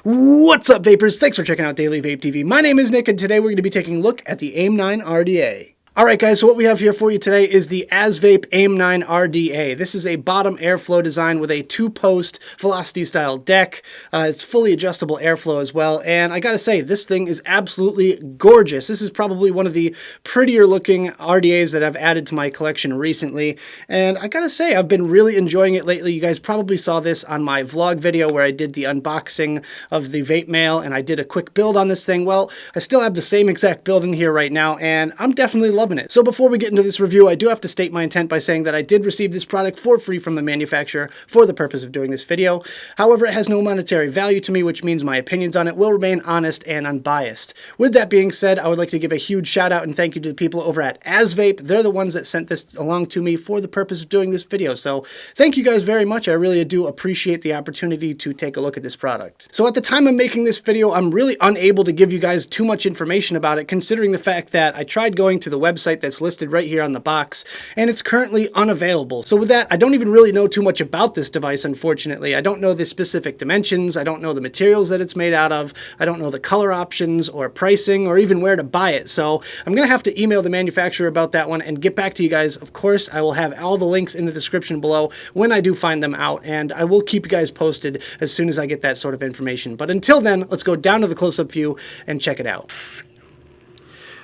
What's up, vapors? Thanks for checking out Daily Vape TV. My name is Nick, and today we're going to be taking a look at the AIM-9 RDA. Alright guys, so what we have here for you today is the Asvape AIM-9 RDA. This is a bottom airflow design with a two-post velocity style deck. It's fully adjustable airflow as well, and I gotta say, this thing is absolutely gorgeous. This is probably one of the prettier looking RDAs that I've added to my collection recently, and I gotta say, I've been really enjoying it lately. You guys probably saw this on my vlog video where I did the unboxing of the Vape Mail, and I did a quick build on this thing. Well, I still have the same exact build in here right now, and I'm definitely loving it. So before we get into this review, I do have to state my intent by saying that I did receive this product for free from the manufacturer for the purpose of doing this video. However, it has no monetary value to me, which means my opinions on it will remain honest and unbiased. With that being said, I would like to give a huge shout out and thank you to the people over at Asvape. They're the ones that sent this along to me for the purpose of doing this video. So thank you guys very much. I really do appreciate the opportunity to take a look at this product. So at the time of making this video, I'm really unable to give you guys too much information about it, considering the fact that I tried going to the website that's listed right here on the box, and it's currently unavailable. So with that, I don't even really know too much about this device, unfortunately. I don't know the specific dimensions, I don't know the materials that it's made out of, I don't know the color options or pricing or even where to buy it. So I'm gonna have to email the manufacturer about that one and get back to you guys. Of course, I will have all the links in the description below when I do find them out, and I will keep you guys posted as soon as I get that sort of information. But until then, let's go down to the close-up view and check it out.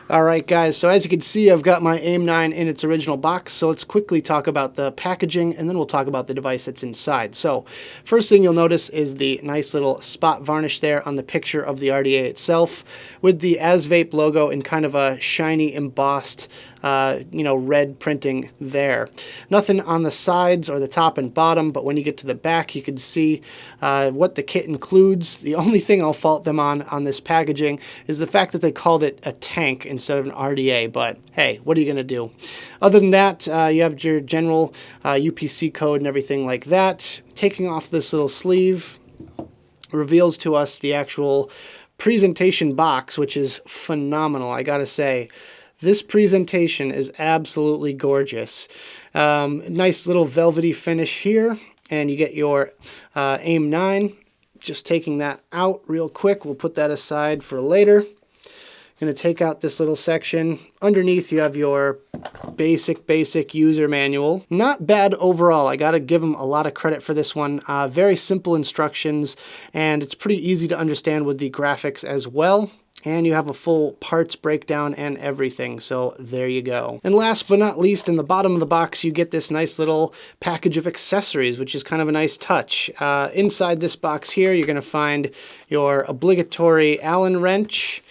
Alright guys, so as you can see, I've got my AIM-9 in its original box, so let's quickly talk about the packaging and then we'll talk about the device that's inside. So, first thing you'll notice is the nice little spot varnish there on the picture of the RDA itself, with the Asvape logo in kind of a shiny embossed red printing there. Nothing on the sides or the top and bottom, but when you get to the back you can see what the kit includes. The only thing I'll fault them on this packaging is the fact that they called it a tank instead of an RDA, but hey, what are you going to do? Other than that, you have your general UPC code and everything like that. Taking off this little sleeve reveals to us the actual presentation box, which is phenomenal, I gotta say. This presentation is absolutely gorgeous. Nice little velvety finish here, and you get your AIM-9. Just taking that out real quick, we'll put that aside for later. Going to take out this little section. Underneath you have your basic user manual. Not bad overall. I got to give them a lot of credit for this one. Very simple instructions, and it's pretty easy to understand with the graphics as well. And you have a full parts breakdown and everything, so there you go. And last but not least, in the bottom of the box you get this nice little package of accessories, which is kind of a nice touch. Inside this box here you're going to find your obligatory Allen wrench.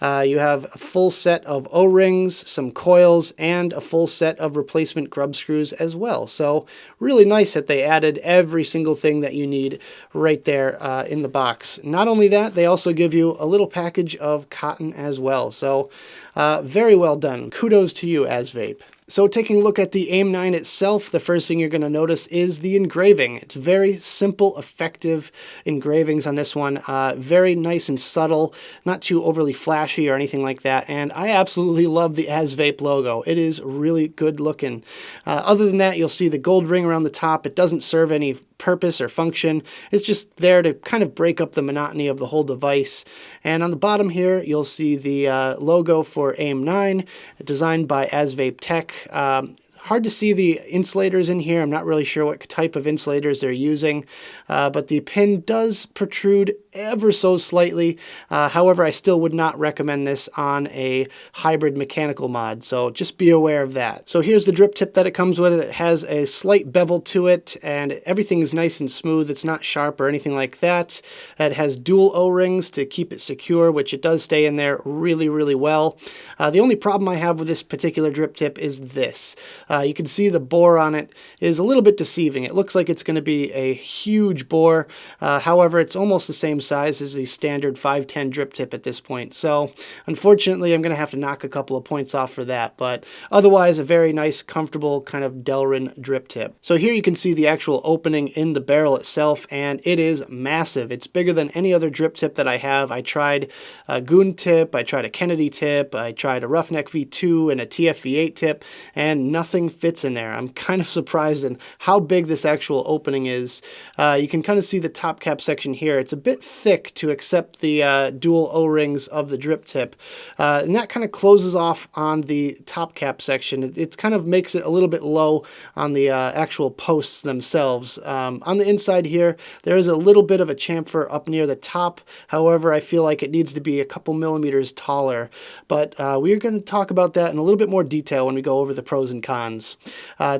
You have a full set of O-rings, some coils, and a full set of replacement grub screws as well. So really nice that they added every single thing that you need right there in the box. Not only that, they also give you a little package of cotton as well. So very well done. Kudos to you, Asvape. So taking a look at the AIM-9 itself, the first thing you're going to notice is the engraving. It's very simple, effective engravings on this one. Very nice and subtle, not too overly flashy or anything like that. And I absolutely love the Asvape logo. It is really good looking. Other than that, you'll see the gold ring around the top. It doesn't serve any purpose or function. It's just there to kind of break up the monotony of the whole device. And on the bottom here, you'll see the logo for AIM-9, designed by Asvape Tech. Hard to see the insulators in here. I'm not really sure what type of insulators they're using, but the pin does protrude ever so slightly. However, I still would not recommend this on a hybrid mechanical mod, so just be aware of that. So here's the drip tip that it comes with. It has a slight bevel to it, and everything is nice and smooth. It's not sharp or anything like that. It has dual O-rings to keep it secure, which it does stay in there really, really well. The only problem I have with this particular drip tip is this. You can see the bore on it is a little bit deceiving. It looks like it's going to be a huge bore. However, it's almost the same size as the standard 510 drip tip at this point. So unfortunately, I'm going to have to knock a couple of points off for that. But otherwise, a very nice, comfortable kind of Delrin drip tip. So here you can see the actual opening in the barrel itself, and it is massive. It's bigger than any other drip tip that I have. I tried a Goon tip, I tried a Kennedy tip, I tried a Roughneck V2 and a TF V8 tip, and nothing everything fits in there. I'm kind of surprised in how big this actual opening is. You can kind of see the top cap section here. It's a bit thick to accept the dual O-rings of the drip tip, and that kind of closes off on the top cap section. It kind of makes it a little bit low on the actual posts themselves. On the inside here, there is a little bit of a chamfer up near the top. However, I feel like it needs to be a couple millimeters taller, but we're going to talk about that in a little bit more detail when we go over the pros and cons.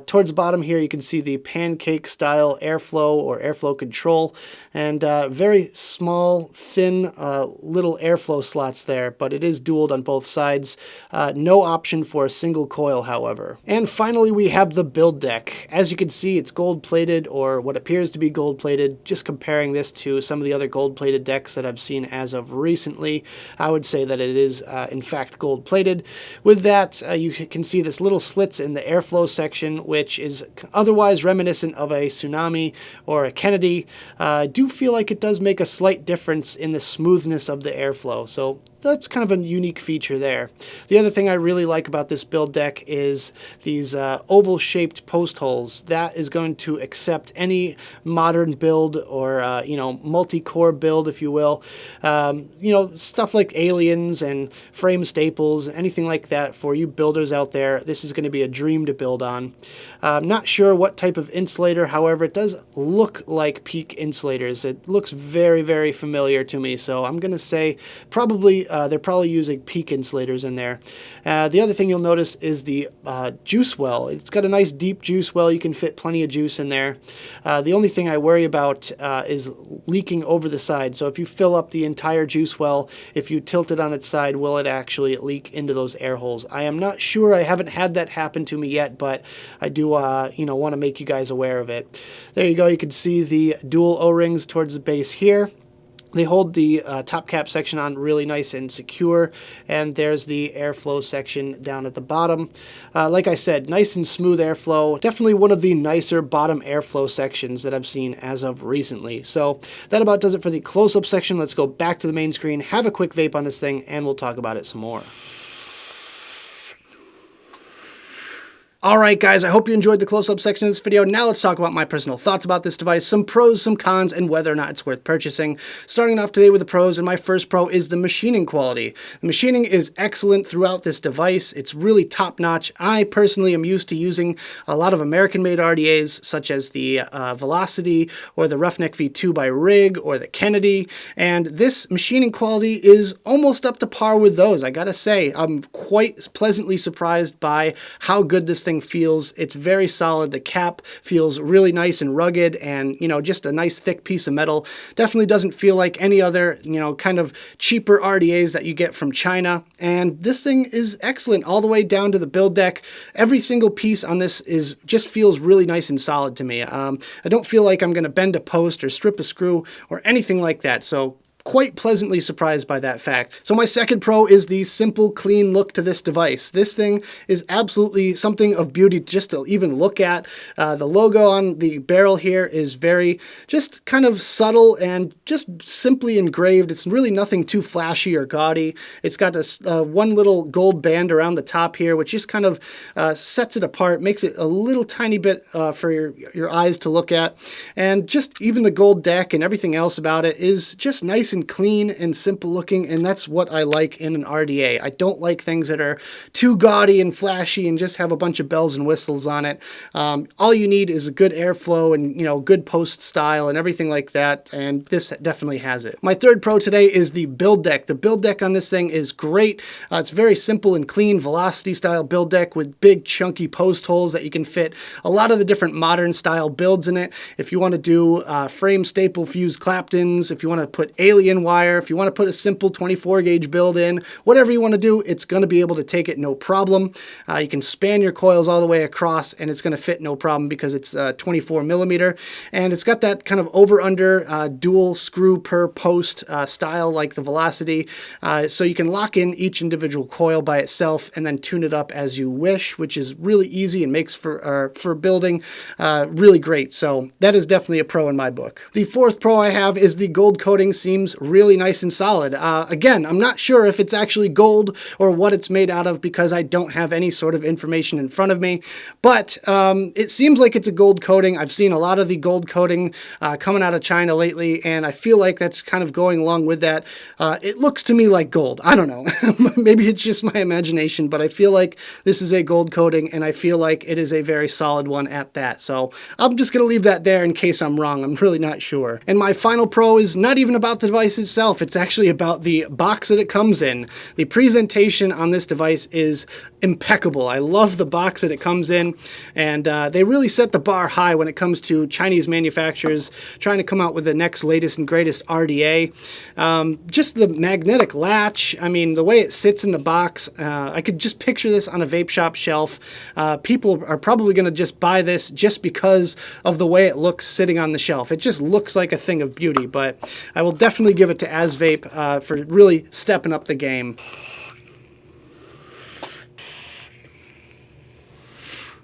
Towards the bottom here, you can see the pancake style airflow or airflow control, and very small, thin little airflow slots there, but it is dualed on both sides. No option for a single coil, however. And finally, we have the build deck. As you can see, it's gold plated, or what appears to be gold plated. Just comparing this to some of the other gold plated decks that I've seen as of recently, I would say that it is in fact gold plated. With that, you can see this little slits in the airflow section, which is otherwise reminiscent of a Tsunami or a Kennedy. I do feel like it does make a slight difference in the smoothness of the airflow, so that's kind of a unique feature there. The other thing I really like about this build deck is these oval-shaped post holes. That is going to accept any modern build or multi-core build, if you will. Stuff like aliens and frame staples, anything like that for you builders out there. This is going to be a dream to build on. I'm not sure what type of insulator, however, it does look like PEEK insulators. It looks very, very familiar to me, so I'm going to say probably they're probably using PEEK insulators in there. The other thing you'll notice is the juice well. It's got a nice deep juice well. You can fit plenty of juice in there. The only thing I worry about is leaking over the side. So if you fill up the entire juice well, if you tilt it on its side, will it actually leak into those air holes? I am not sure. I haven't had that happen to me yet, but I do want to make you guys aware of it. There you go. You can see the dual O-rings towards the base here. They hold the top cap section on really nice and secure, and there's the airflow section down at the bottom. Like I said, nice and smooth airflow. Definitely one of the nicer bottom airflow sections that I've seen as of recently. So that about does it for the close-up section. Let's go back to the main screen, have a quick vape on this thing, and we'll talk about it some more. Alright guys, I hope you enjoyed the close-up section of this video. Now let's talk about my personal thoughts about this device, some pros, some cons, and whether or not it's worth purchasing. Starting off today with the pros, and my first pro is the machining quality. The machining is excellent throughout this device. It's really top-notch. I personally am used to using a lot of American-made RDAs, such as the Velocity, or the Roughneck V2 by Rig, or the Kennedy, and this machining quality is almost up to par with those. I gotta say, I'm quite pleasantly surprised by how good this thing feels. It's very solid. The cap feels really nice and rugged, and just a nice thick piece of metal. Definitely doesn't feel like any other kind of cheaper RDAs that you get from China. And this thing is excellent all the way down to the build deck. Every single piece on this just feels really nice and solid to me. I don't feel like I'm going to bend a post or strip a screw or anything like that. So quite pleasantly surprised by that fact. So my second pro is the simple, clean look to this device. This thing is absolutely something of beauty just to even look at. The logo on the barrel here is very just kind of subtle and just simply engraved. It's really nothing too flashy or gaudy. It's got this one little gold band around the top here, which just kind of sets it apart, makes it a little tiny bit for your eyes to look at. And just even the gold deck and everything else about it is just nice and clean and simple looking, and that's what I like in an RDA. I don't like things that are too gaudy and flashy and just have a bunch of bells and whistles on it. All you need is a good airflow and good post style and everything like that, and this definitely has it. My third pro today is the build deck. The build deck on this thing is great. It's very simple and clean, Velocity style build deck with big chunky post holes that you can fit a lot of the different modern style builds in it. If you want to do frame staple fused Claptons, if you want to put alien wire, if you want to put a simple 24 gauge build in, whatever you want to do, it's going to be able to take it no problem. You can span your coils all the way across and it's going to fit no problem because it's 24 millimeter, and it's got that kind of over-under dual screw per post style like the Velocity, so you can lock in each individual coil by itself and then tune it up as you wish, which is really easy and makes for building really great. So that is definitely a pro in my book. The fourth pro I have is the gold coating seems seems really nice and solid. Again, I'm not sure if it's actually gold or what it's made out of because I don't have any sort of information in front of me, but it seems like it's a gold coating. I've seen a lot of the gold coating coming out of China lately, and I feel like that's kind of going along with that. It looks to me like gold. I don't know. Maybe it's just my imagination, but I feel like this is a gold coating, and I feel like it is a very solid one at that. So I'm just going to leave that there in case I'm wrong. I'm really not sure. And my final pro is not even about the device itself. It's actually about the box that it comes in. The presentation on this device is impeccable. I love the box that it comes in, and they really set the bar high when it comes to Chinese manufacturers trying to come out with the next latest and greatest RDA. Just the magnetic latch, I mean, the way it sits in the box, I could just picture this on a vape shop shelf. People are probably going to just buy this just because of the way it looks sitting on the shelf. It just looks like a thing of beauty, but I will definitely give it to Asvape for really stepping up the game.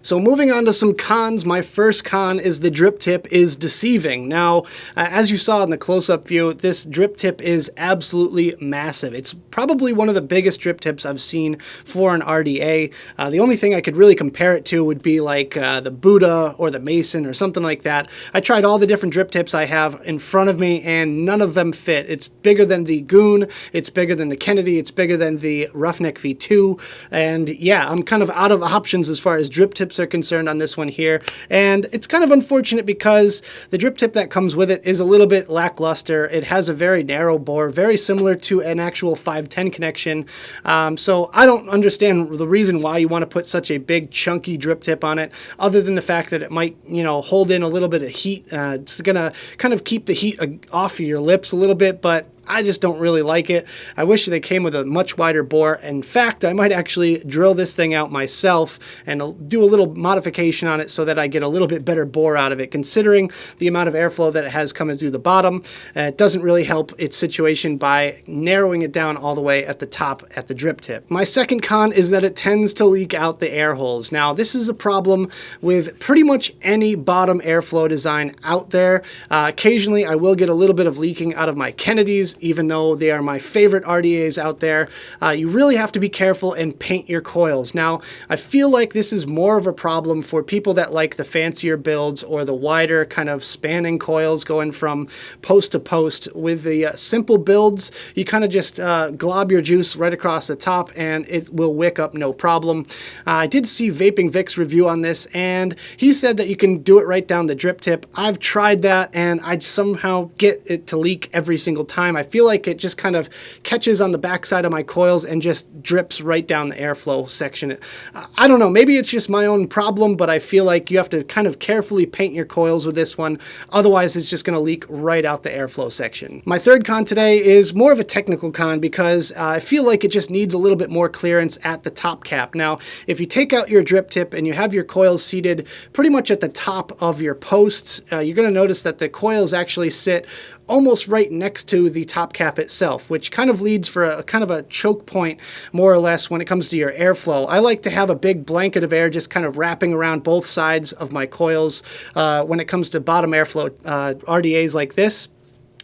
So moving on to some cons, my first con is the drip tip is deceiving. Now, as you saw in the close-up view, this drip tip is absolutely massive. It's probably one of the biggest drip tips I've seen for an RDA. The only thing I could really compare it to would be like the Buddha or the Mason or something like that. I tried all the different drip tips I have in front of me, and none of them fit. It's bigger than the Goon, it's bigger than the Kennedy, it's bigger than the Roughneck V2, and yeah, I'm kind of out of options as far as drip tips are concerned on this one here, and it's kind of unfortunate because the drip tip that comes with it is a little bit lackluster. It has a very narrow bore, very similar to an actual 510 connection, so I don't understand the reason why you want to put such a big chunky drip tip on it, other than the fact that it might, you know, hold in a little bit of heat. It's gonna kind of keep the heat off of your lips a little bit, but I just don't really like it. I wish they came with a much wider bore. In fact, I might actually drill this thing out myself and do a little modification on it so that I get a little bit better bore out of it. Considering the amount of airflow that it has coming through the bottom, it doesn't really help its situation by narrowing it down all the way at the top at the drip tip. My second con is that it tends to leak out the air holes. Now, this is a problem with pretty much any bottom airflow design out there. Occasionally, I will get a little bit of leaking out of my Kennedys, even though they are my favorite RDAs out there. You really have to be careful and paint your coils. Now, I feel like this is more of a problem for people that like the fancier builds or the wider kind of spanning coils going from post to post. With the simple builds, you kind of just glob your juice right across the top and it will wick up no problem. I did see Vaping Vic's review on this, and he said that you can do it right down the drip tip. I've tried that, and I somehow get it to leak every single time. I feel like it just kind of catches on the backside of my coils and just drips right down the airflow section. I don't know, maybe it's just my own problem, but I feel like you have to kind of carefully paint your coils with this one. Otherwise, it's just going to leak right out the airflow section. My third con today is more of a technical con because I feel like it just needs a little bit more clearance at the top cap. Now, if you take out your drip tip and you have your coils seated pretty much at the top of your posts, you're going to notice that the coils actually sit almost right next to the top cap itself, which kind of leads for a kind of a choke point, more or less, when it comes to your airflow. I like to have a big blanket of air just kind of wrapping around both sides of my coils when it comes to bottom airflow RDAs like this.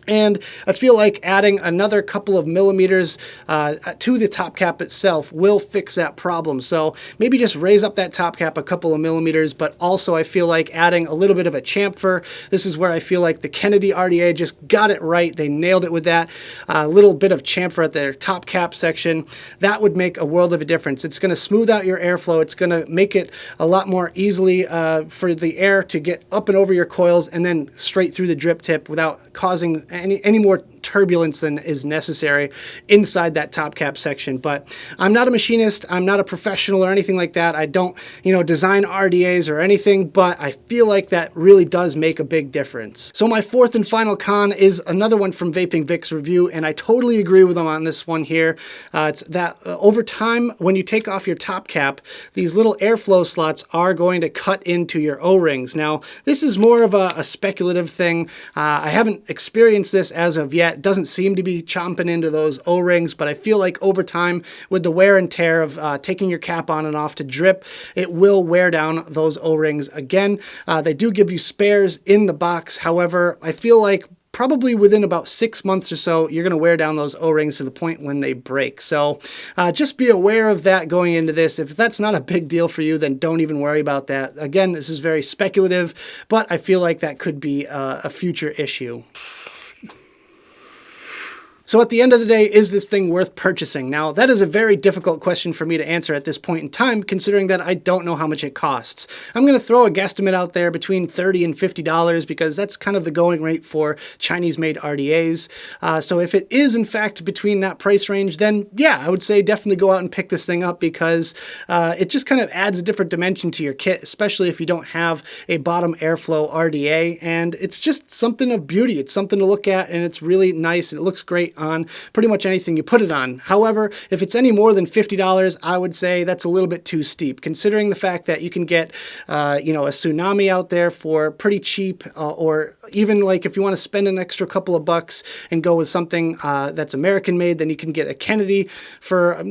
And I feel like adding another couple of millimeters to the top cap itself will fix that problem. So maybe just raise up that top cap a couple of millimeters, but also I feel like adding a little bit of a chamfer. This is where I feel like the Kennedy RDA just got it right. They nailed it with that little bit of chamfer at their top cap section. That would make a world of a difference. It's going to smooth out your airflow. It's going to make it a lot more easily for the air to get up and over your coils and then straight through the drip tip without causing any more turbulence than is necessary inside that top cap section. But I'm not a machinist, I'm not a professional or anything like that. I don't, design RDAs or anything, but I feel like that really does make a big difference. So my fourth and final con is another one from Vaping Vic's review, and I totally agree with him on this one here. It's that over time, when you take off your top cap, these little airflow slots are going to cut into your O-rings. Now, this is more of a speculative thing. I haven't experienced this as of yet. It doesn't seem to be chomping into those O-rings, but I feel like over time, with the wear and tear of taking your cap on and off to drip, it will wear down those O-rings again. They do give you spares in the box. However, I feel like probably within about 6 months or so, you're going to wear down those O-rings to the point when they break. So just be aware of that going into this. If that's not a big deal for you, then don't even worry about that. Again, this is very speculative, but I feel like that could be a future issue. So at the end of the day, is this thing worth purchasing? Now, that is a very difficult question for me to answer at this point in time, considering that I don't know how much it costs. I'm going to throw a guesstimate out there between $30 and $50 because that's kind of the going rate for Chinese-made RDAs. So if it is, in fact, between that price range, then yeah, I would say definitely go out and pick this thing up because it just kind of adds a different dimension to your kit, especially if you don't have a bottom airflow RDA. And it's just something of beauty. It's something to look at, and it's really nice, and it looks great on pretty much anything you put it on. However, if it's any more than $50, I would say that's a little bit too steep, considering the fact that you can get, a Tsunami out there for pretty cheap, or even like if you want to spend an extra couple of bucks and go with something that's American made, then you can get a Kennedy for,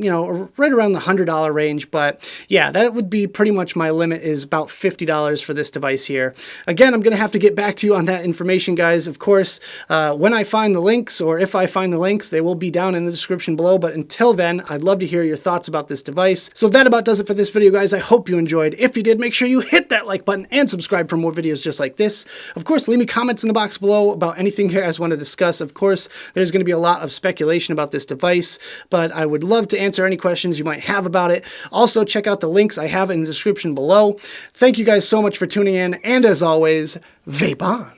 right around the $100 range. But yeah, that would be pretty much my limit, is about $50 for this device here. Again, I'm going to have to get back to you on that information, guys. Of course, when I find the links, or if I find the links, they will be down in the description below. But until then, I'd love to hear your thoughts about this device. So that about does it for this video, guys. I hope you enjoyed. If you did, make sure you hit that like button and subscribe for more videos just like this. Of course, leave me comments in the box below about anything you guys want to discuss. Of course, there's going to be a lot of speculation about this device, but I would love to answer any questions you might have about it. Also, check out the links I have in the description below. Thank you guys so much for tuning in, and as always, vape on.